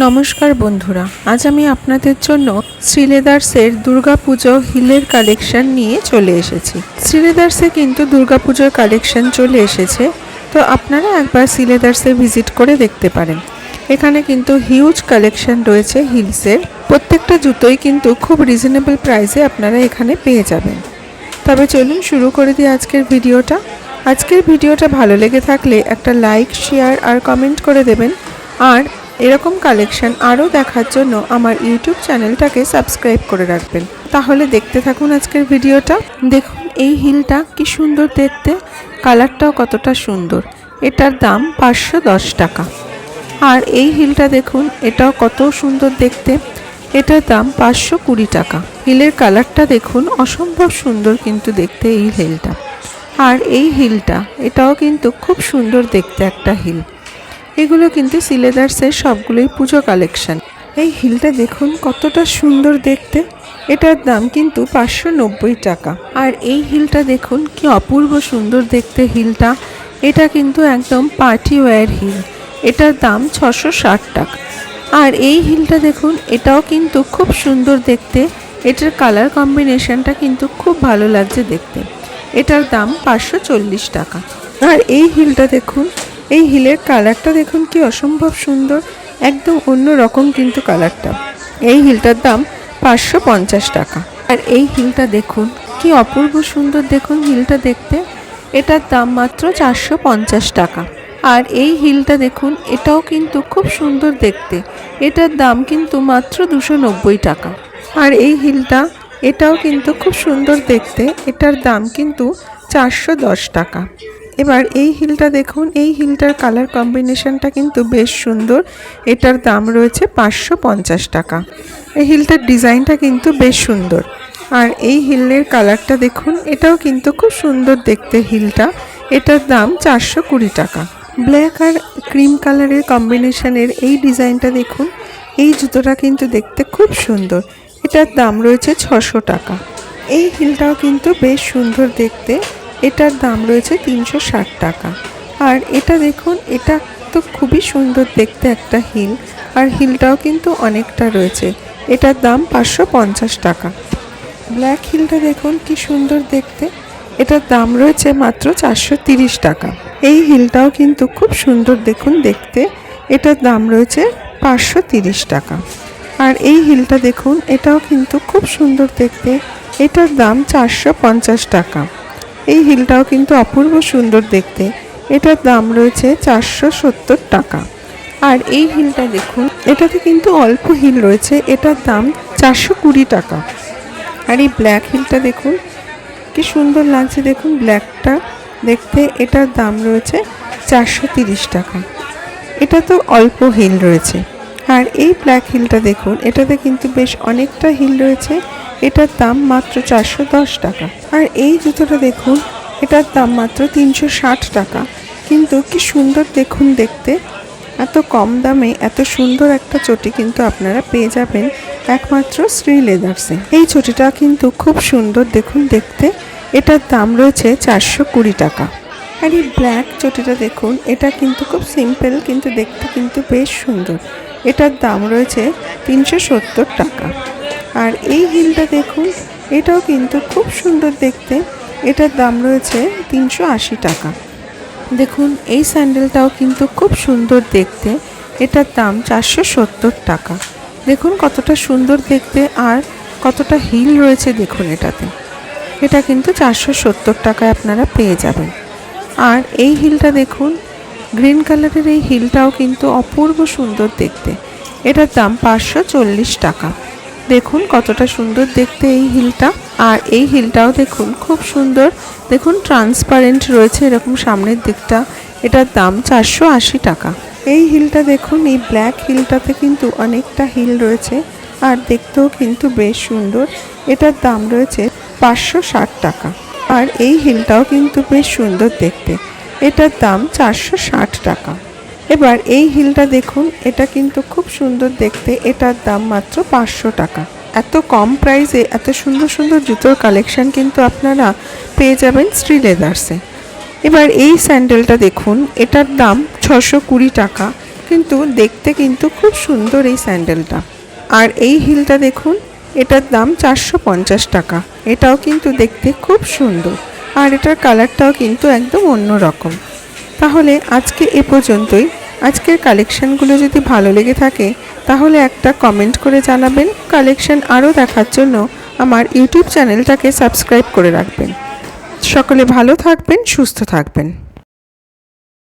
নমস্কার বন্ধুরা, আজ আমি আপনাদের জন্য শ্রীলেদার্সের দুর্গাপুজো হিলের কালেকশন নিয়ে চলে এসেছি। শ্রীলেদার্সে কিন্তু দুর্গাপুজোর কালেকশন চলে এসেছে, তো আপনারা একবার শ্রীলেদার্সে ভিজিট করে দেখতে পারেন। এখানে কিন্তু হিউজ কালেকশন রয়েছে হিলসের। প্রত্যেকটা জুতোই কিন্তু খুব রিজনেবল প্রাইসে আপনারা এখানে পেয়ে যাবেন। তবে চলুন শুরু করে দিই আজকের ভিডিওটা। আজকের ভিডিওটা ভালো লেগে থাকলে একটা লাইক, শেয়ার আর কমেন্ট করে দেবেন। আর এরকম কালেকশন আরও দেখার জন্য আমার ইউটিউব চ্যানেলটাকে সাবস্ক্রাইব করে রাখবেন। তাহলে দেখতে থাকুন আজকের ভিডিওটা। দেখুন এই হিলটা কি সুন্দর দেখতে, কালারটাও কতটা সুন্দর। এটার দাম 510 টাকা। আর এই হিলটা দেখুন, এটাও কত সুন্দর দেখতে, এটার দাম 520 টাকা। হিলের কালারটা দেখুন, অসম্ভব সুন্দর কিন্তু দেখতে এই হিলটা। আর এই হিলটা এটাও কিন্তু খুব সুন্দর দেখতে একটা হিল। এগুলো কিন্তু শ্রীলেদার্সের সবগুলোই পুজো কালেকশন। এই হিলটা দেখুন কতটা সুন্দর দেখতে, এটার দাম কিন্তু 590 টাকা। আর এই হিলটা দেখুন কি অপূর্ব সুন্দর দেখতে হিলটা। এটা কিন্তু একদম পার্টি ওয়্যার হিল, এটার দাম 660 টাকা। আর এই হিলটা দেখুন, এটাও কিন্তু খুব সুন্দর দেখতে, এটার কালার কম্বিনেশনটা কিন্তু খুব ভালো লাগছে দেখতে। এটার দাম 540 টাকা। আর এই হিলটা দেখুন, এই হিলের কালারটা দেখুন কি অসম্ভব সুন্দর, একদম অন্য রকম কিন্তু কালারটা। এই হিলটার দাম 550 টাকা। আর এই হিলটা দেখুন কি অপূর্ব সুন্দর দেখুন হিলটা দেখতে, এটার দাম মাত্র 450 টাকা। আর এই হিলটা দেখুন, এটাও কিন্তু খুব সুন্দর দেখতে, এটার দাম কিন্তু মাত্র 290 টাকা। আর এই হিলটা এটাও কিন্তু খুব সুন্দর দেখতে, এটার দাম কিন্তু 410 টাকা। এবার এই হিলটা দেখুন, এই হিলটার কালার কম্বিনেশনটা কিন্তু বেশ সুন্দর, এটার দাম রয়েছে 550 টাকা। এই হিলটার ডিজাইনটা কিন্তু বেশ সুন্দর। আর এই হিলের কালারটা দেখুন, এটাও কিন্তু খুব সুন্দর দেখতে হিলটা, এটার দাম 420 টাকা। ব্ল্যাক আর ক্রিম কালারের কম্বিনেশনের এই ডিজাইনটা দেখুন, এই জুতোটা কিন্তু দেখতে খুব সুন্দর, এটার দাম রয়েছে 600 টাকা। এই হিলটাও কিন্তু বেশ সুন্দর দেখতে, এটার দাম রয়েছে 360 টাকা। আর এটা দেখুন, এটা তো খুবই সুন্দর দেখতে একটা হিল, আর হিলটাও কিন্তু অনেকটা রয়েছে, এটার দাম 550 টাকা। ব্ল্যাক হিলটা দেখুন কি সুন্দর দেখতে, এটার দাম রয়েছে মাত্র 430 টাকা। এই হিলটাও কিন্তু খুব সুন্দর দেখুন দেখতে, এটার দাম রয়েছে 530 টাকা। আর এই হিলটা দেখুন, এটাও কিন্তু খুব সুন্দর দেখতে, এটার দাম 450 টাকা। এই হিলটাও কিন্তু অপূর্ব সুন্দর দেখতে, এটার দাম রয়েছে 470 টাকা। আর এই হিলটা দেখুন, এটাতে কিন্তু অল্প হিল রয়েছে, এটার দাম 420 টাকা। আর এই ব্ল্যাক হিলটা দেখুন কি সুন্দর লাগছে দেখুন ব্ল্যাকটা দেখতে, এটার দাম রয়েছে 430 টাকা। এটা তো অল্প হিল রয়েছে। আর এই ব্ল্যাক হিলটা দেখুন, এটাতে কিন্তু বেশ অনেকটা হিল রয়েছে, এটার দাম মাত্র 410 টাকা। আর এই জুতোটা দেখুন, এটার দাম মাত্র 360 টাকা। কিন্তু কি সুন্দর দেখুন দেখতে, এত কম দামে এত সুন্দর একটা চটি কিন্তু আপনারা পেয়ে যাবেন একমাত্র শ্রীলেদার্সে। এই চটিটা কিন্তু খুব সুন্দর দেখুন দেখতে, এটার দাম রয়েছে 420 টাকা। আর এই ব্ল্যাক চটিটা দেখুন, এটা কিন্তু খুব সিম্পল কিন্তু দেখতে কিন্তু বেশ সুন্দর, এটার দাম রয়েছে 370 টাকা। আর এই হিলটা দেখুন, এটাও কিন্তু খুব সুন্দর দেখতে, এটার দাম রয়েছে 380 টাকা। দেখুন এই স্যান্ডেলটাও কিন্তু খুব সুন্দর দেখতে, এটার দাম 470 টাকা। দেখুন কতটা সুন্দর দেখতে আর কতটা হিল রয়েছে দেখুন এটাতে, এটা কিন্তু 470 টাকায় আপনারা পেয়ে যাবেন। আর এই হিলটা দেখুন, গ্রিন কালারের এই হিলটাও কিন্তু অপূর্ব সুন্দর দেখতে, এটার দাম 540 টাকা। দেখুন কতটা সুন্দর দেখতে এই হিলটা। আর এই হিলটাও দেখুন খুব সুন্দর, দেখুন ট্রান্সপারেন্ট রয়েছে এরকম সামনের দিকটা, এটার দাম 480 টাকা। এই হিলটা দেখুন, এই ব্ল্যাক হিলটাতে কিন্তু অনেকটা হিল রয়েছে আর দেখতেও কিন্তু বেশ সুন্দর, এটার দাম রয়েছে 560 টাকা। আর এই হিলটাও কিন্তু বেশ সুন্দর দেখতে, এটার দাম 460 টাকা। এবার এই হিলটা দেখুন, এটা কিন্তু খুব সুন্দর দেখতে, এটার দাম মাত্র 500 টাকা। এত কম প্রাইসে এত সুন্দর সুন্দর জুতোর কালেকশন কিন্তু আপনারা পেয়ে যাবেন শ্রীলেদার্সে। এবার এই স্যান্ডেলটা দেখুন, এটার দাম 620 টাকা, কিন্তু দেখতে কিন্তু খুব সুন্দর এই স্যান্ডেলটা। আর এই হিলটা দেখুন, এটার দাম 450 টাকা। এটাও কিন্তু দেখতে খুব সুন্দর, আর এটার কালারটাও কিন্তু একদম অন্য রকম। তাহলে আজকে এ পর্যন্তই। আজকের কালেকশানগুলো যদি ভালো লেগে থাকে তাহলে একটা কমেন্ট করে জানাবেন। কালেকশান আরও দেখার জন্য আমার ইউটিউব চ্যানেলটাকে সাবস্ক্রাইব করে রাখবেন। সকলে ভালো থাকবেন, সুস্থ থাকবেন।